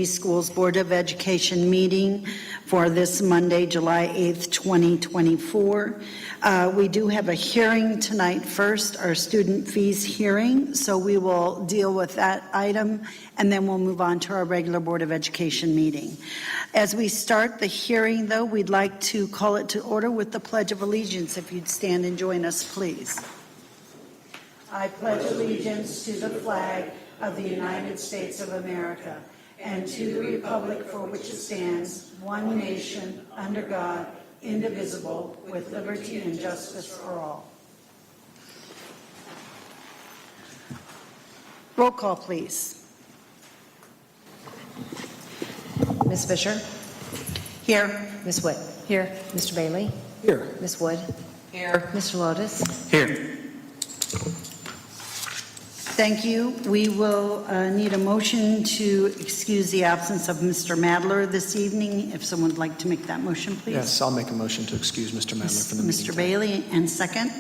Schools Board of Education meeting for this Monday, July 8th, 2024. We do have a hearing tonight first, our student fees hearing, so we will deal with that item, and then we'll move on to our regular Board of Education meeting. As we start the hearing, though, we'd like to call it to order with the Pledge of Allegiance. If you'd stand and join us, please. I pledge allegiance to the flag of the United States of America and to the republic for which it stands, one nation, under God, indivisible, with liberty and justice for all. Roll call, please. Ms. Fisher? Here. Ms. Witt? Here. Mr. Bailey? Here. Ms. Wood? Here. Mr. Lotus? Here. Thank you. We will need a motion to excuse the absence of Mr. Madler this evening. If someone would like to make that motion, please. Yes, I'll make a motion to excuse Mr. Madler from the meeting. Mr. Bailey, and second?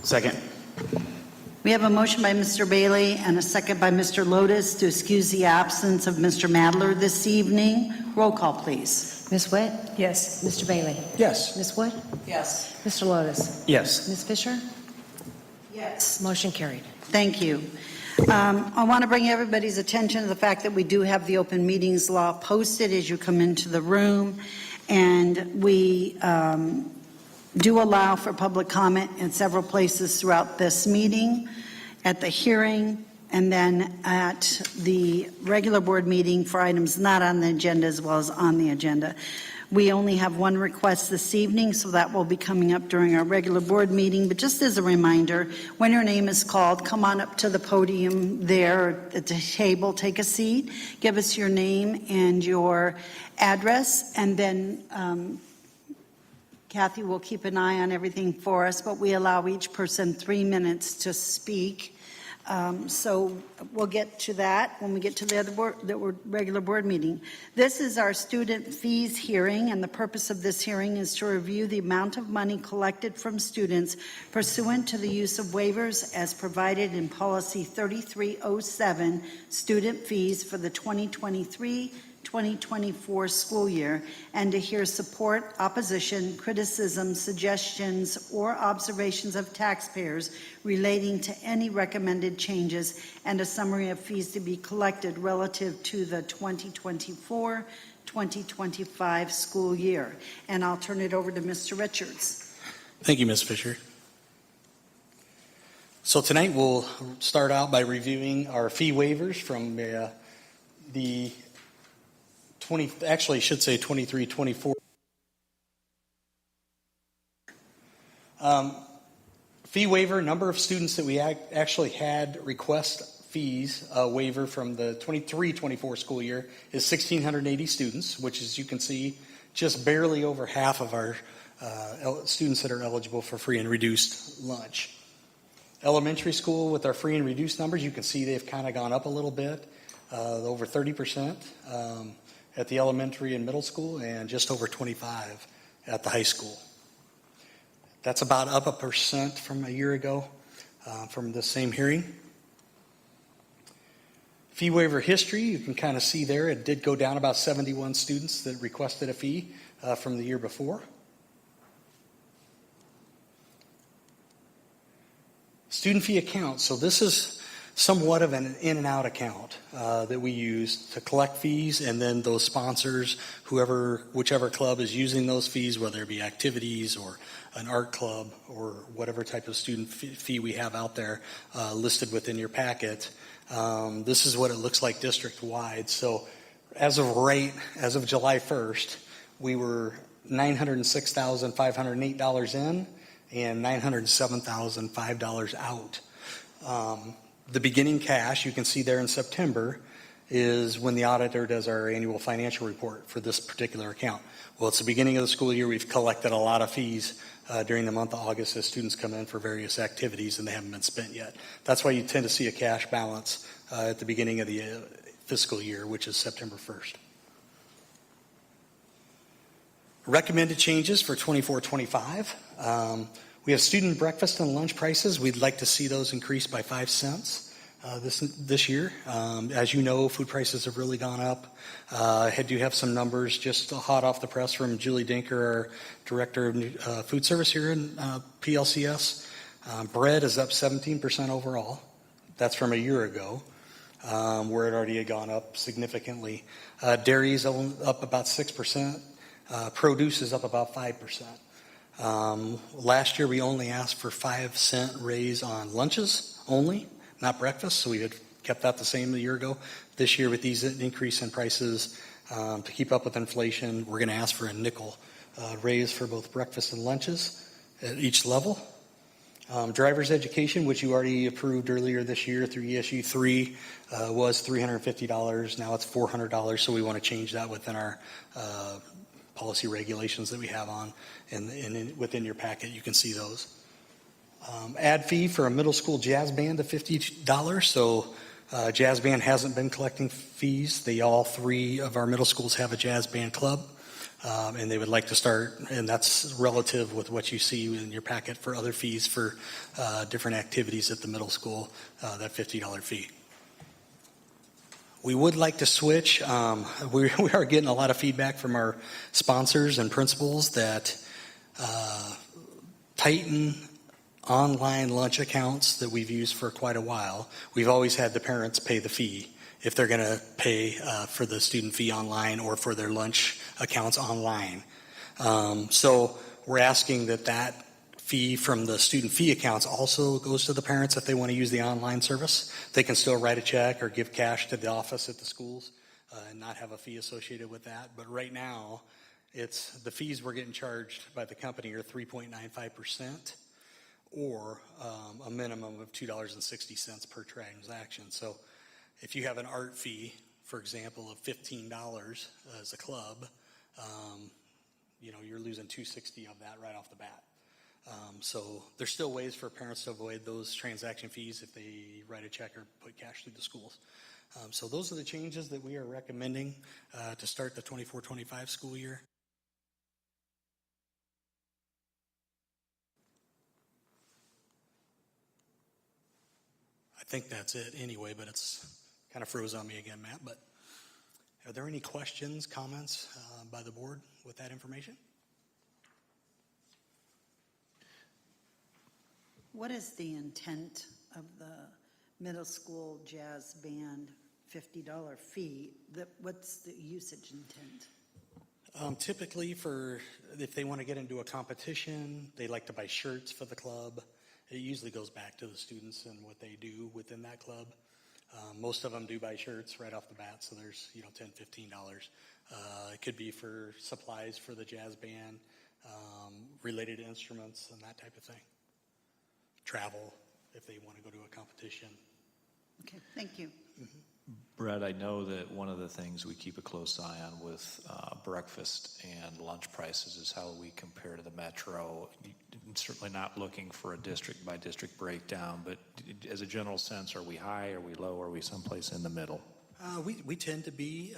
Second. We have a motion by Mr. Bailey and a second by Mr. Lotus to excuse the absence of Mr. Madler this evening. Roll call, please. Ms. Witt? Yes. Mr. Bailey? Yes. Ms. Wood? Yes. Mr. Lotus? Yes. Ms. Fisher? Yes. Motion carried. Thank you. I want to bring everybody's attention to the fact that we do have the open meetings law posted as you come into the room, and we do allow for public comment in several places throughout this meeting, at the hearing, and then at the regular board meeting for items not on the agenda as well as on the agenda. We only have one request this evening, so that will be coming up during our regular board meeting. But just as a reminder, when your name is called, come on up to the podium there at the table, take a seat, give us your name and your address, and then Kathy will keep an eye on everything for us, but we allow each person 3 minutes to speak. So we'll get to that when we get to the other regular board meeting. This is our student fees hearing, and the purpose of this hearing is to review the amount of money collected from students pursuant to the use of waivers as provided in Policy 3307, student fees for the 2023-2024 school year, and to hear support, opposition, criticism, suggestions, or observations of taxpayers relating to any recommended changes, and a summary of fees to be collected relative to the 2024-2025 school year. And I'll turn it over to Mr. Richards. Thank you, Ms. Fisher. So tonight we'll start out by reviewing our fee waivers from the 23-24. Fee waiver, number of students that we actually had request fees waiver from the 23-24 school year is 1,680 students, which, as you can see, just barely over half of our students that are eligible for free and reduced lunch. Elementary school, with our free and reduced numbers, you can see they've kind of gone up a little bit, over 30%. At the elementary and middle school, and just over 25 at the high school. That's about up 1% from a year ago from the same hearing. Fee waiver history, you can kind of see there, it did go down about 71 students that requested a fee from the year before. Student fee account, so this is somewhat of an in and out account that we use to collect fees, and then those sponsors, whichever club is using those fees, whether it be activities or an art club or whatever type of student fee we have out there listed within your packet. This is what it looks like district-wide. So as of July 1st, we were $906,508 in and $907,005 out. The beginning cash, you can see there in September, is when the auditor does our annual financial report for this particular account. Well, it's the beginning of the school year. We've collected a lot of fees during the month of August as students come in for various activities and they haven't been spent yet. That's why you tend to see a cash balance at the beginning of the fiscal year, which is September 1st. Recommended changes for 24-25. We have student breakfast and lunch prices. We'd like to see those increase by 5 cents. this year. As you know, food prices have really gone up. I do have some numbers just hot off the press from Julie Dinker, our Director of Food Service here in PLCS. Bread is up 17% overall. That's from a year ago, where it already had gone up significantly. Dairy is up about 6%. Produce is up about 5%. Last year, we only asked for 5-cent raise on lunches only, not breakfast, so we had kept that the same a year ago. This year, with these increase in prices, to keep up with inflation, we're going to ask for a nickel raise for both breakfast and lunches at each level. Driver's education, which you already approved earlier this year through ESU 3, was $350. Now it's $400, so we want to change that within our policy regulations that we have on, and within your packet, you can see those. Ad fee for a middle school jazz band of $50. So jazz band hasn't been collecting fees. All 3 of our middle schools have a jazz band club, and they would like to start, and that's relative with what you see in your packet for other fees for different activities at the middle school, that $50 fee. We would like to switch. We are getting a lot of feedback from our sponsors and principals that Titan online lunch accounts that we've used for quite a while, we've always had the parents pay the fee if they're going to pay for the student fee online or for their lunch accounts online. So we're asking that fee from the student fee accounts also goes to the parents if they want to use the online service. They can still write a check or give cash to the office at the schools and not have a fee associated with that. But right now, it's the fees we're getting charged by the company are 3.95%. Or a minimum of $2.60 per transaction. So if you have an art fee, for example, of $15 as a club, you're losing $2.60 of that right off the bat. So there's still ways for parents to avoid those transaction fees if they write a check or put cash through the schools. So those are the changes that we are recommending to start the 24-25 school year. I think that's it anyway, but it's kind of froze on me again, Matt. But are there any questions, comments by the board with that information? What is the intent of the middle school jazz band $50 fee? What's the usage intent? Typically, if they want to get into a competition, they like to buy shirts for the club. It usually goes back to the students and what they do within that club. Most of them do buy shirts right off the bat, so there's $10, $15. It could be for supplies for the jazz band, related instruments and that type of thing. Travel if they want to go to a competition. Okay, thank you. Mm-hmm. Brett, I know that one of the things we keep a close eye on with breakfast and lunch prices is how we compare to the metro. I'm certainly not looking for a district-by-district breakdown, but as a general sense, are we high, are we low, are we someplace in the middle? We tend to be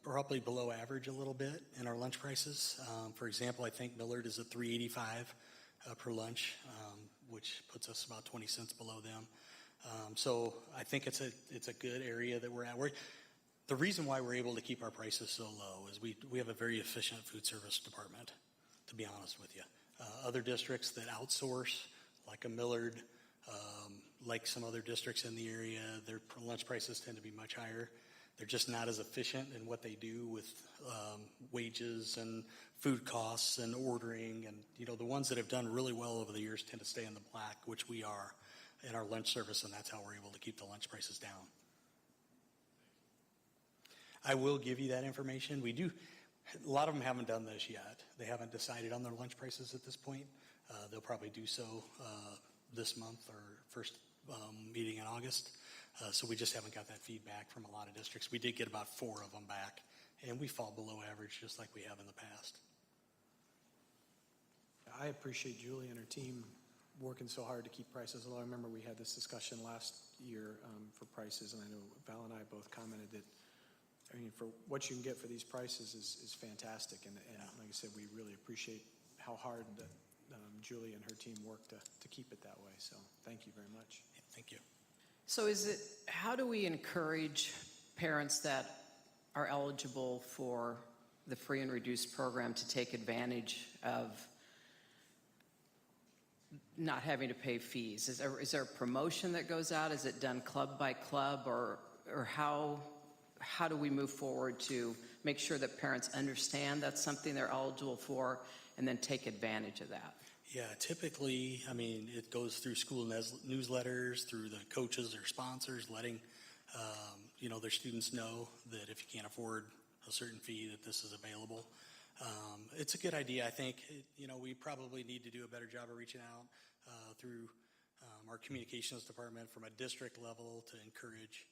probably below average a little bit in our lunch prices. For example, I think Millard is at $3.85 per lunch, which puts us about 20 cents below them. So I think it's a good area that we're at. The reason why we're able to keep our prices so low is we have a very efficient food service department, to be honest with you. Other districts that outsource, like a Millard, like some other districts in the area, their lunch prices tend to be much higher. They're just not as efficient in what they do with wages and food costs and ordering. And, the ones that have done really well over the years tend to stay in the black, which we are in our lunch service, and that's how we're able to keep the lunch prices down. I will give you that information. We do. A lot of them haven't done this yet. They haven't decided on their lunch prices at this point. They'll probably do so this month or first meeting in August. So we just haven't got that feedback from a lot of districts. We did get about 4 of them back, and we fall below average just like we have in the past. I appreciate Julie and her team working so hard to keep prices low. I remember we had this discussion last year for prices, and I know Val and I both commented that, for what you can get for these prices is fantastic. And like I said, we really appreciate how hard Julie and her team work to keep it that way. So thank you very much. Yeah, thank you. So how do we encourage parents that are eligible for the free and reduced program to take advantage of not having to pay fees? Is there a promotion that goes out? Is it done club by club, or how do we move forward to make sure that parents understand that's something they're eligible for and then take advantage of that? Yeah, typically, I mean, it goes through school newsletters, through the coaches or sponsors, letting, their students know that if you can't afford a certain fee, that this is available. It's a good idea. I think, we probably need to do a better job of reaching out through our communications department from a district level to encourage,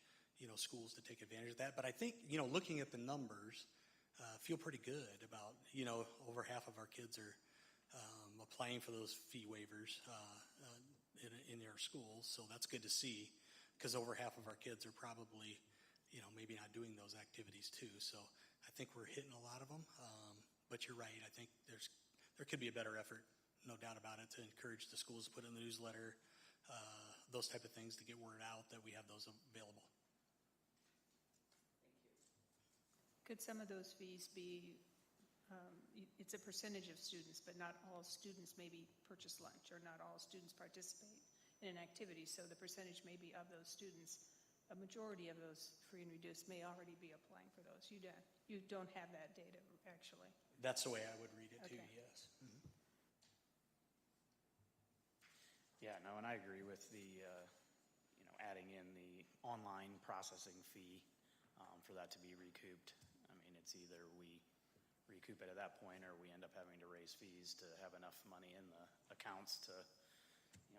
schools to take advantage of that. But I think, looking at the numbers, feel pretty good about, over half of our kids are applying for those fee waivers in our schools. So that's good to see, because over half of our kids are probably, maybe not doing those activities too. So I think we're hitting a lot of them. But you're right. I think there could be a better effort, no doubt about it, to encourage the schools to put in the newsletter, those type of things to get word out that we have those available. Could some of those fees be, it's a percentage of students, but not all students maybe purchase lunch, or not all students participate in an activity, so the percentage maybe of those students, a majority of those free and reduced may already be applying for those. You don't have that data, actually. That's the way I would read it too, Okay. yes. Mm-hmm. Yeah, no, and I agree with the, adding in the online processing fee for that to be recouped. I mean, it's either we recoup it at that point, or we end up having to raise fees to have enough money in the accounts to,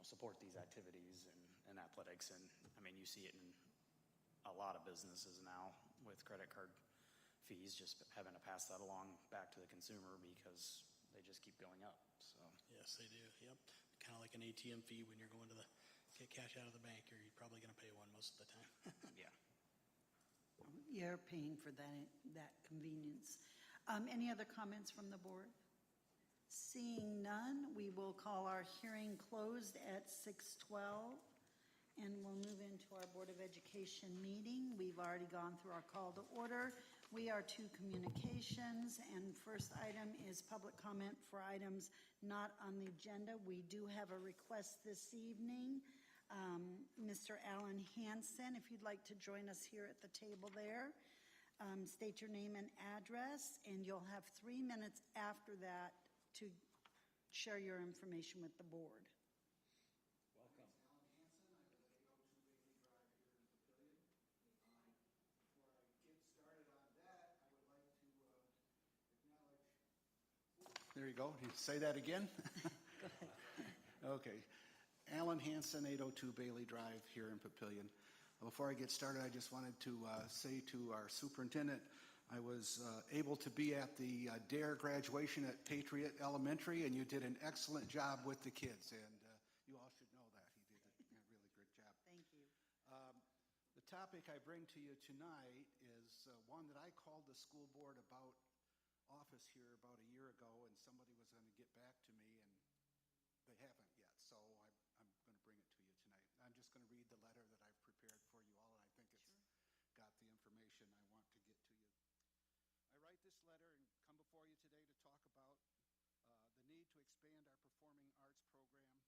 support these activities and athletics. And I mean, you see it in a lot of businesses now with credit card fees, just having to pass that along back to the consumer because they just keep going up. So Yes, they do. Yep. Kind of like an ATM fee when you're going to get cash out of the bank, or you're probably going to pay one most of the time. yeah. You're paying for that convenience. Any other comments from the board? Seeing none, we will call our hearing closed at 6:12, and we'll move into our Board of Education meeting. We've already gone through our call to order. We are to communications, and first item is public comment for items not on the agenda. We do have a request this evening. Mr. Alan Hansen, if you'd like to join us here at the table there. State your name and address, and you'll have 3 minutes after that to share your information with the board. Welcome. Alan Hansen, I live at 802 Bailey Drive here in the Pavilion. Before I get started on that, I would like to acknowledge. There you go. You say that again? Go ahead. Okay. Alan Hansen, 802 Bailey Drive here in Papillion. Before I get started, I just wanted to say to our superintendent, I was able to be at the DARE graduation at Patriot Elementary, and you did an excellent job with the kids, and you all should know that. He did a really great job. Thank you. The topic I bring to you tonight is one that I called the school board about office here about a year ago, and somebody was going to get back to me, and they haven't yet, so I'm going to bring it to you tonight. I'm just going to read the letter that I've prepared for you all, and I think it's got the information I want to get to you. I write this letter and come before you today to talk about the need to expand our performing arts program,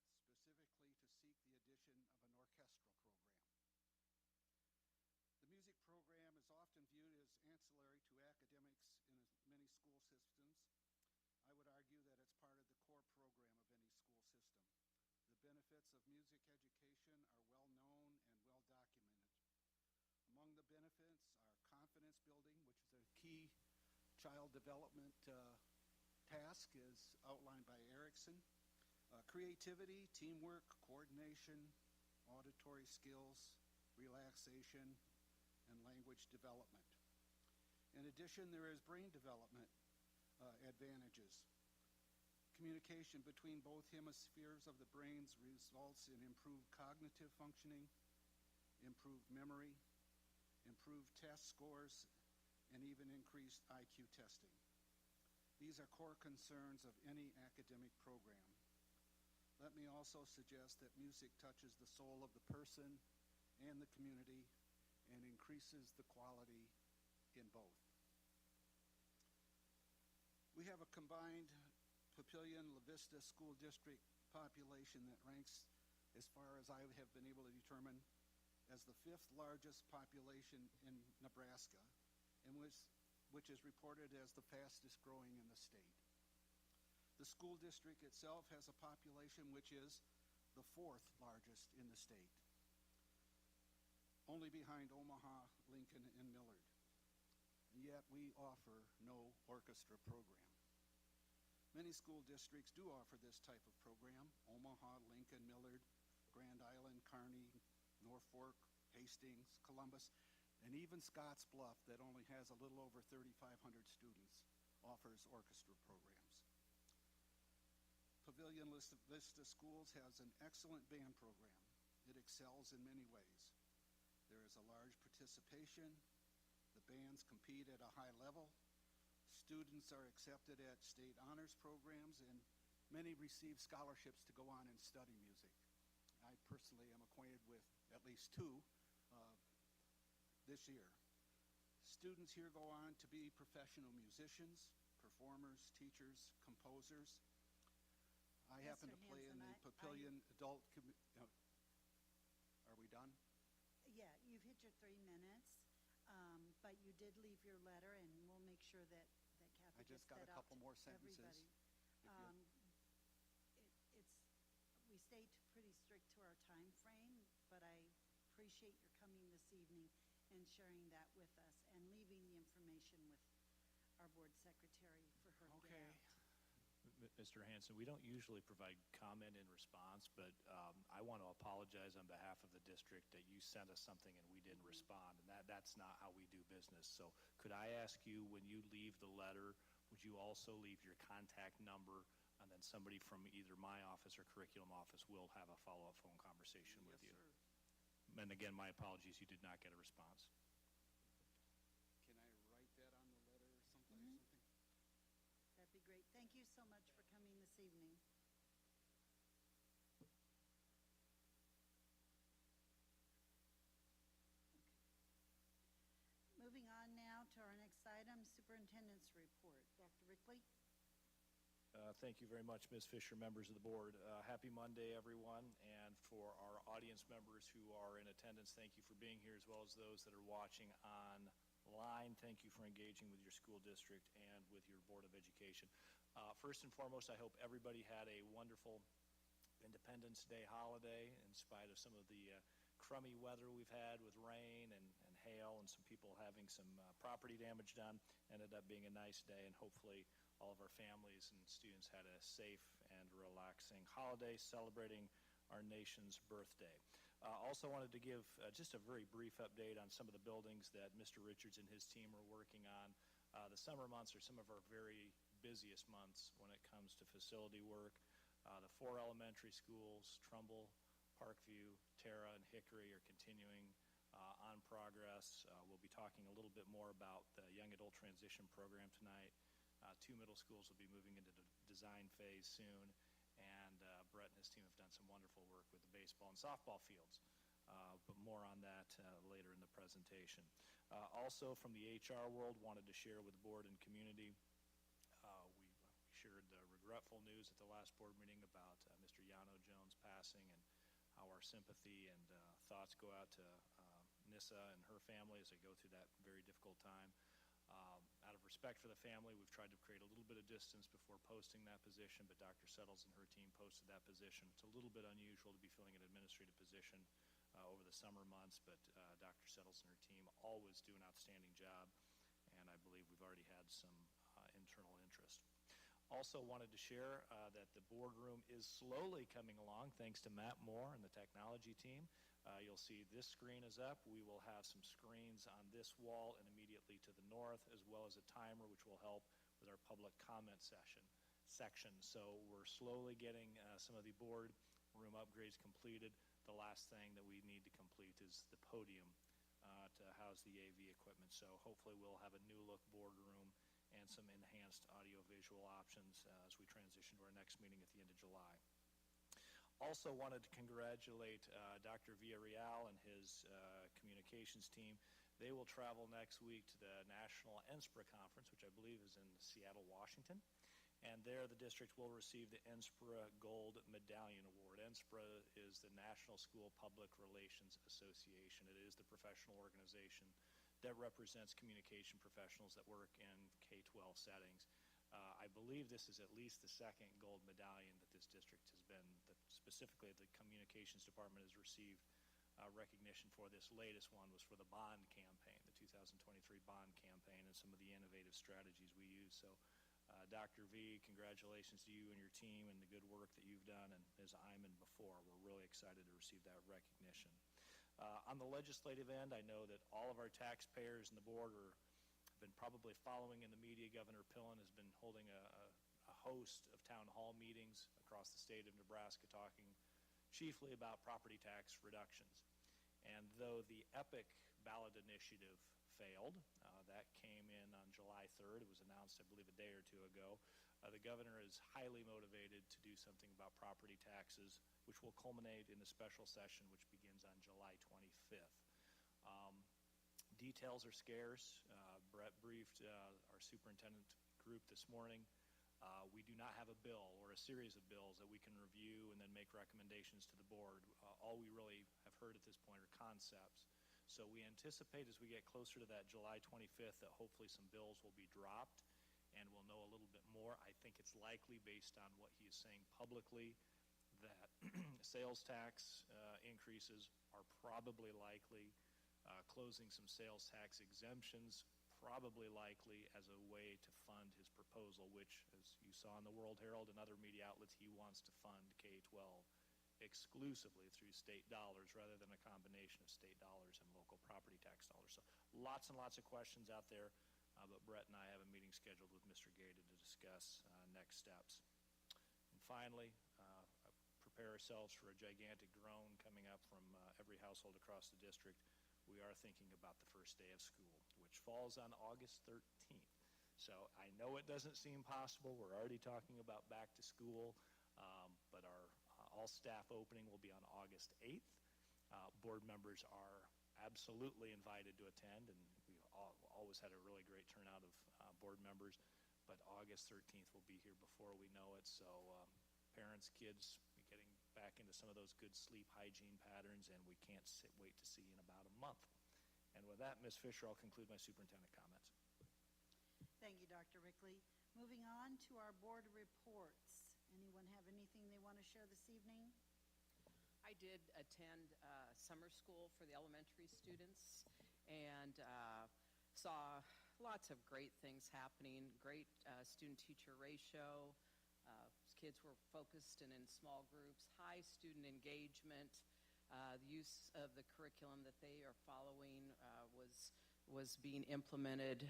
specifically to seek the addition of an orchestral program. The music program is often viewed as ancillary to academics in many school systems. I would argue that it's part of the core program of any school system. The benefits of music education are well known and well documented. Among the benefits are confidence building, which is a key child development task as outlined by Erickson. Creativity, teamwork, coordination, auditory skills, relaxation, and language development. In addition, there is brain development advantages. Communication between both hemispheres of the brains results in improved cognitive functioning, improved memory, improved test scores, and even increased IQ testing. These are core concerns of any academic program. Let me also suggest that music touches the soul of the person and the community and increases the quality in both. We have a combined Papillion-La Vista School District population that ranks, as far as I have been able to determine, as the 5th largest population in Nebraska, and which is reported as the fastest growing in the state. The school district itself has a population which is the 4th largest in the state, only behind Omaha, Lincoln, and Millard. And yet we offer no orchestra program. Many school districts do offer this type of program: Omaha, Lincoln, Millard, Grand Island, Kearney, Norfolk, Hastings, Columbus, and even Scotts Bluff, that only has a little over 3,500 students, offers orchestra programs. Papillion-La Vista Schools has an excellent band program. It excels in many ways. There is a large participation. The bands compete at a high level. Students are accepted at state honors programs, and many receive scholarships to go on and study music. I personally am acquainted with at least 2 this year. Students here go on to be professional musicians, performers, teachers, composers. I happen to play in the Papillion Adult Are we done? Yeah, you've hit your 3 minutes, but you did leave your letter, and we'll make sure that Kathy I gets just got that a out couple to more sentences. everybody. If you- We stay pretty strict to our time frame, but I appreciate your coming this evening and sharing that with us and leaving the information with our board secretary for her to get Okay. out. Mr. Hanson, we don't usually provide comment in response, but I want to apologize on behalf of the district that you sent us something and we didn't respond, and that's not how we do business. So could I ask you, when you leave the letter, would you also leave your contact number, and then somebody from either my office or curriculum office will have a follow-up phone conversation with you? Yes, sir. And again, my apologies, you did not get a response. Can I write that on the letter or something? Mm-hmm. That'd be great. Thank you so much for coming this evening. Moving on now to our next item, Superintendent's Report. Dr. Rickley? Thank you very much, Ms. Fisher, members of the board. Happy Monday, everyone. And for our audience members who are in attendance, thank you for being here, as well as those that are watching online. Thank you for engaging with your school district and with your Board of Education. First and foremost, I hope everybody had a wonderful Independence Day holiday, in spite of some of the crummy weather we've had with rain and hail and some people having some property damage done. Ended up being a nice day, and hopefully all of our families and students had a safe and relaxing holiday celebrating our nation's birthday. Also wanted to give just a very brief update on some of the buildings that Mr. Richards and his team are working on. The summer months are some of our very busiest months when it comes to facility work. The 4 elementary schools, Trumbull, Parkview, Terra, and Hickory, are continuing on progress. We'll be talking a little bit more about the young adult transition program tonight. 2 middle schools will be moving into the design phase soon, and Brett and his team have done some wonderful work with the baseball and softball fields. But more on that later in the presentation. Also from the HR world, wanted to share with the board and community, we shared the regretful news at the last board meeting about Mr. Yano Jones passing, and how our sympathy and thoughts go out to Nissa and her family as they go through that very difficult time. Out of respect for the family, we've tried to create a little bit of distance before posting that position, but Dr. Settles and her team posted that position. It's a little bit unusual to be filling an administrative position over the summer months, but Dr. Settles and her team always do an outstanding job, and I believe we've already had some internal interest. Also wanted to share that the boardroom is slowly coming along thanks to Matt Moore and the technology team. You'll see this screen is up. We will have some screens on this wall and immediately to the north, as well as a timer which will help with our public comment section. So we're slowly getting some of the board room upgrades completed. The last thing that we need to complete is the podium to house the AV equipment. So hopefully we'll have a new look boardroom and some enhanced audiovisual options as we transition to our next meeting at the end of July. Also wanted to congratulate Dr. Villarreal and his communications team. They will travel next week to the National NSPRA Conference, which I believe is in Seattle, Washington. And there the district will receive the NSPRA Gold Medallion Award. NSPRA is the National School Public Relations Association. It is the professional organization that represents communication professionals that work in K-12 settings. I believe this is at least the second gold medallion that this district has been, that specifically the communications department has received recognition for. This latest one was for the bond campaign, the 2023 bond campaign, and some of the innovative strategies we use. So Dr. V, congratulations to you and your team and the good work that you've done. And as Iman before, we're really excited to receive that recognition. On the legislative end, I know that all of our taxpayers and the board have been probably following in the media. Governor Pillen has been holding a host of town hall meetings across the state of Nebraska talking chiefly about property tax reductions. And though the EPIC ballot initiative failed, that came in on July 3rd. It was announced, I believe, a day or two ago. The governor is highly motivated to do something about property taxes, which will culminate in the special session, which begins on July 25th. Details are scarce. Brett briefed our superintendent group this morning. We do not have a bill or a series of bills that we can review and then make recommendations to the board. All we really have heard at this point are concepts. So we anticipate as we get closer to that July 25th that hopefully some bills will be dropped and we'll know a little bit more. I think it's likely, based on what he is saying publicly, that sales tax increases are probably likely. Closing some sales tax exemptions, probably likely, as a way to fund his proposal, which, as you saw in the World Herald and other media outlets, he wants to fund K-12 exclusively through state dollars rather than a combination of state dollars and local property tax dollars. So lots and lots of questions out there, but Brett and I have a meeting scheduled with Mr. Gaeta to discuss next steps. And finally, prepare ourselves for a gigantic groan coming up from every household across the district. We are thinking about the first day of school, which falls on August 13th. So I know it doesn't seem possible. We're already talking about back to school, but our all-staff opening will be on August 8th. Board members are absolutely invited to attend, and we've always had a really great turnout of board members, but August 13th will be here before we know it. So parents, kids, getting back into some of those good sleep hygiene patterns, and we can't wait to see in about a month. And with that, Ms. Fisher, I'll conclude my superintendent comments. Thank you, Dr. Rickley. Moving on to our board reports. Anyone have anything they want to share this evening? I did attend summer school for the elementary students and saw lots of great things happening, great student-teacher ratio. Kids were focused and in small groups, high student engagement. The use of the curriculum that they are following was being implemented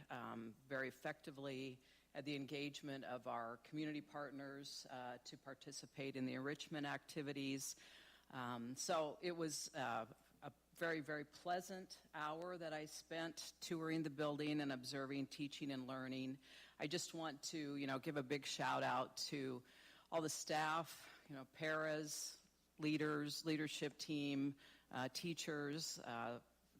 very effectively. The engagement of our community partners to participate in the enrichment activities. So it was a very, very pleasant hour that I spent touring the building and observing teaching and learning. I just want to, give a big shout out to all the staff, paras, leaders, leadership team, teachers,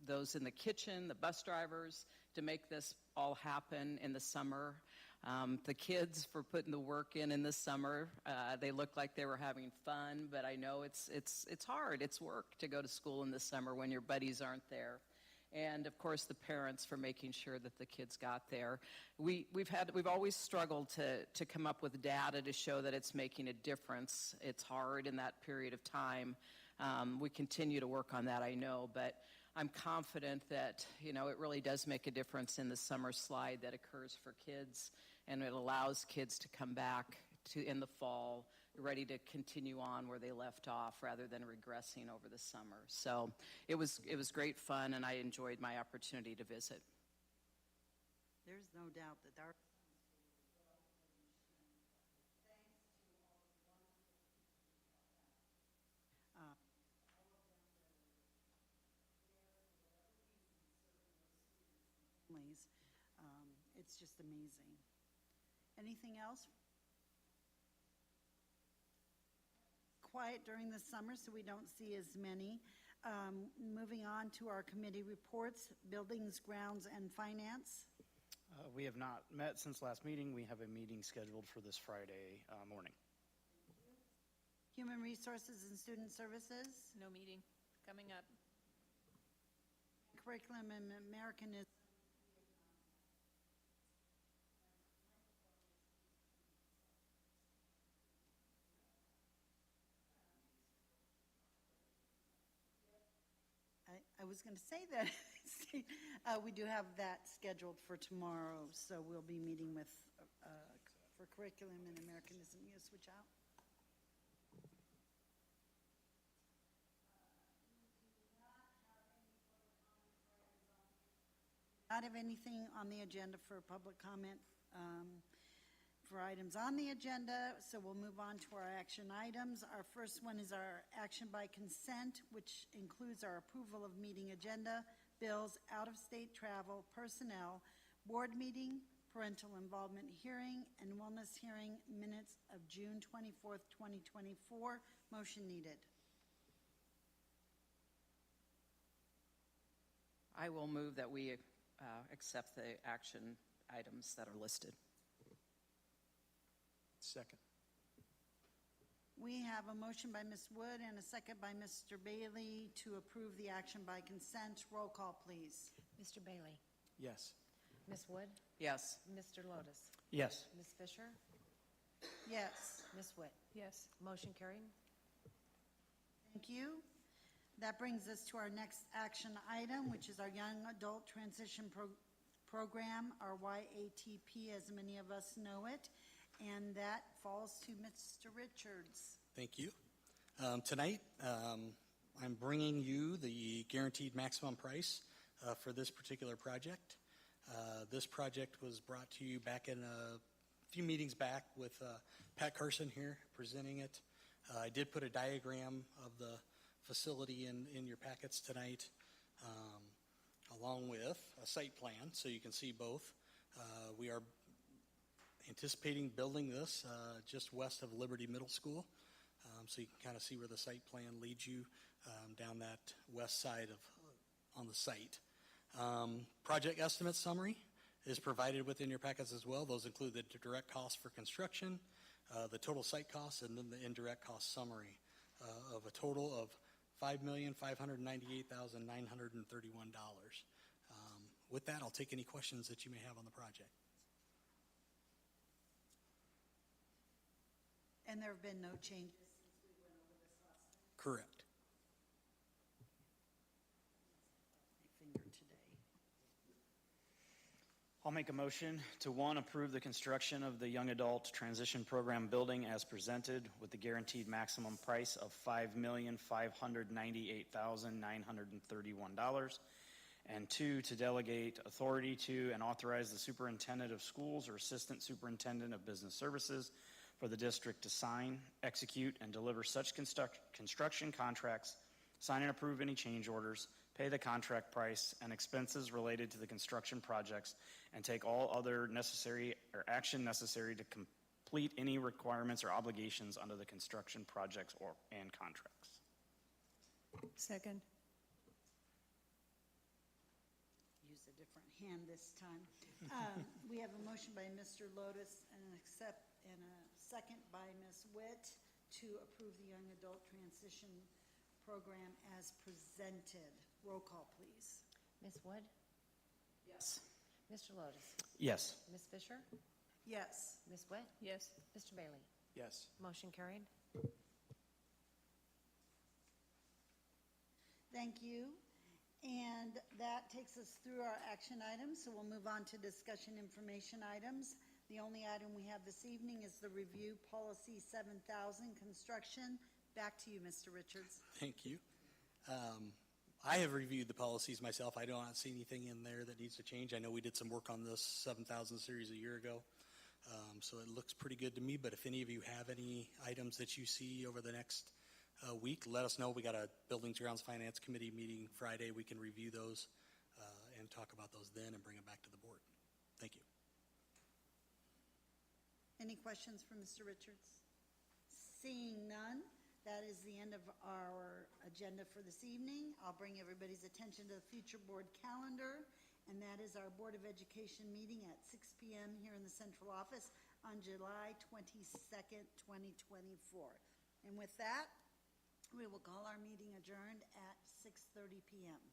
those in the kitchen, the bus drivers, to make this all happen in the summer. The kids for putting the work in the summer. They looked like they were having fun, but I know it's hard. It's work to go to school in the summer when your buddies aren't there. And of course the parents for making sure that the kids got there. We've always struggled to come up with data to show that it's making a difference. It's hard in that period of time. We continue to work on that, I know, but I'm confident that, it really does make a difference in the summer slide that occurs for kids, and it allows kids to come back in the fall ready to continue on where they left off rather than regressing over the summer. So it was great fun, and I enjoyed my opportunity to visit. There's no doubt that our families. It's just amazing. Anything else? quiet during the summer, so we don't see as many. Moving on to our committee reports, Buildings, Grounds, and Finance. We have not met since last meeting. We have a meeting scheduled for this Friday morning. Human Resources and Student Services, No meeting coming up. Curriculum and Americanism. I was going to say that. We do have that scheduled for tomorrow, so we'll be meeting with, for Curriculum and Americanism. You switch out? Not have anything on the agenda for public comment for items on the agenda, so we'll move on to our action items. Our first one is our action by consent, which includes our approval of meeting agenda, bills, out-of-state travel, personnel, board meeting, parental involvement hearing, and wellness hearing minutes of June 24th, 2024. Motion needed. I will move that we accept the action items that are listed. Second. We have a motion by Ms. Wood and a second by Mr. Bailey to approve the action by consent. Roll call, please. Mr. Bailey? Yes. Ms. Wood? Yes. Mr. Lotus? Yes. Ms. Fisher? Yes, Ms. Witt? Yes. Motion carried. thank you. That brings us to our next action item, which is our Young Adult Transition Program, our YATP, as many of us know it, and that falls to Mr. Richards. Thank you. Tonight, I'm bringing you the guaranteed maximum price for this particular project. This project was brought to you back in a few meetings back with Pat Carson here presenting it. I did put a diagram of the facility in your packets tonight, along with a site plan, so you can see both. We are anticipating building this just west of Liberty Middle School, so you can kind of see where the site plan leads you down that west side on the site. Project estimate summary is provided within your packets as well. Those include the direct cost for construction, the total site costs, and then the indirect cost summary of a total of $5,598,931. With that, I'll take any questions that you may have on the project. And there have been no changes since we went over this last time. Correct. My finger today. I'll make a motion to, one, approve the construction of the Young Adult Transition Program building as presented with the guaranteed maximum price of $5,598,931. And two, to delegate authority to and authorize the superintendent of schools or assistant superintendent of business services for the district to sign, execute, and deliver such construction contracts, sign and approve any change orders, pay the contract price and expenses related to the construction projects, and take all other necessary or action necessary to complete any requirements or obligations under the construction projects and contracts. Second. Use a different hand this time. We have a motion by Mr. Lotus and a second by Ms. Witt to approve the Young Adult Transition Program as presented. Roll call, please. Ms. Wood? Yes. Mr. Lotus? Yes. Ms. Fisher? Yes, Ms. Witt? Yes. Mr. Bailey? Yes. Motion carried. thank you. And that takes us through our action items, so we'll move on to discussion information items. The only item we have this evening is the review policy 7000 construction. Back to you, Mr. Richards. Thank you. I have reviewed the policies myself. I do not see anything in there that needs to change. I know we did some work on this 7000 series a year ago, so it looks pretty good to me. But if any of you have any items that you see over the next week, let us know. We got a Buildings Grounds Finance Committee meeting Friday. We can review those and talk about those then and bring them back to the board. Thank you. Any questions for Mr. Richards? Seeing none, That is the end of our agenda for this evening. I'll bring everybody's attention to the future board calendar, and that is our Board of Education meeting at 6 p.m. here in the central office on July 22nd, 2024. And with that, we will call our meeting adjourned at 6:30 p.m.